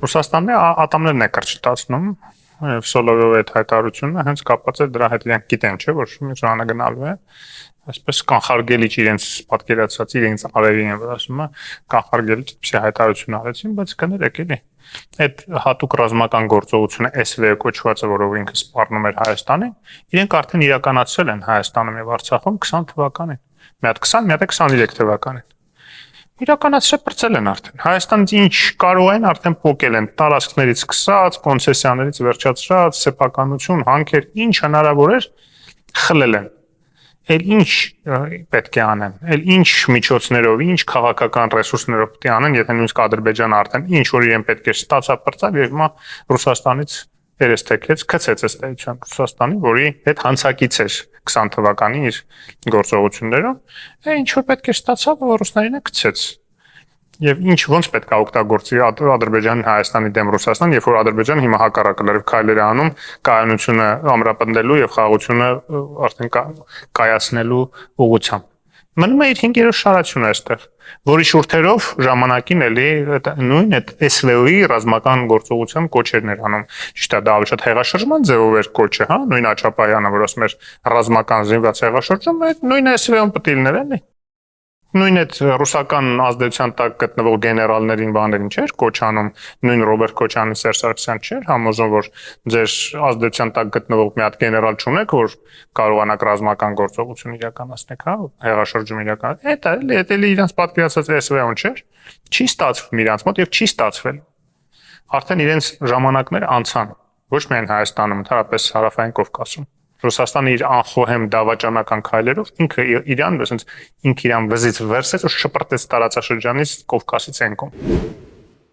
Ռուսաստանն է ատամներն է կրճտացնում, եւ Սոլովյովի այդ հայտարարությունը հենց կապված է դրա հետ, իրենք գիտեն, չէ, որ Միրզոյանը գնալու է, այսպես կանխարգելիչ իրենց պատկերացած իրենց արևին է ասում, կանխարգելիչ այդպիսի հայտարարություն արեցին, բայց կներեք էլի։ Այդ հատուկ ռազմական գործողությունը SV կոչվածը, որով ինքը սպառնում էր Հայաստանին, իրենք արդեն իրականացրել են Հայաստանում եւ Արցախում 20 թվականին։ Մի հատ 20, մի հատ 23 թվականին։ Իրականացրել բրծել են արդեն։ Հայաստանից ինչ կարող են արդեն փոկել են տարածքներից սկսած, կոնցեսիաներից վերջացրած, սեփականություն, հանքեր, ինչ հնարավոր էր խլել են։ Էլ ինչ պետք է անեն, էլ ինչ միջոցներով, ինչ քաղաքական ռեսուրսներով պետք է անեն, եթե նույնիսկ Ադրբեջանը արդեն ինչ որ իրեն պետք է ստացա բրծավ եւ հիմա Ռուսաստանից երեստեքեց, գցեց ըստ էության Ռուսաստանի, որի հետ հանցակից էր 20 թվականին իր գործողություններով, ինչ որ պետք է ստացավ, ռուսներին է գցեց։ Եվ ինչ ոնց պետք է օգտագործի Ադրբեջանի Հայաստանի դեմ Ռուսաստան, երբ որ Ադրբեջանը հիմա հակառակը լրիվ քայլեր է անում կայունությունը ամրապնդելու եւ խաղաղությունը արդեն կայացնելու ուղղությամբ։ Մնում է իր 5-րդ շարությունը այստեղ, որի շուրթերով ժամանակին էլի նույն այդ SVO-ի ռազմական գործողության կոչերն էր անում։ Ճիշտ է, դա ավելի շատ հեղաշրջման ձևով էր կոչը, հա, նույն Աչապայանը, որ ասում էր ռազմական զինված հեղաշրջում, այդ նույն SVO-ն պետք է լիներ, էլի։ Նույն այդ ռուսական ազդեցության տակ գտնվող գեներալներին բաներին չէր կոչանում, նույն Ռոբերտ Քոչյանը, Սերժ Սարգսյան չէր համոզում, որ ձեր ազդեցության տակ գտնվող մի հատ գեներալ չունեք, որ կարողանաք ռազմական գործողություն իրականացնեք, հա, հեղաշրջում իրականացնել։ Դա էլի իրենց պատկերացած SVO-ն չէր, չի ստացվում իրանց մոտ եւ չի ստացվել։ Արդեն իրենց ժամանակները անցան, ոչ միայն Հայաստանում, ընդհանրապես Հարավային Կովկասում։ Ռուսաստանը իր անխոհեմ դավաճանական քայլերով ինքը իրան վզից վրսեց ու շպրտեց տարածաշրջանից Կովկասից են կողմ։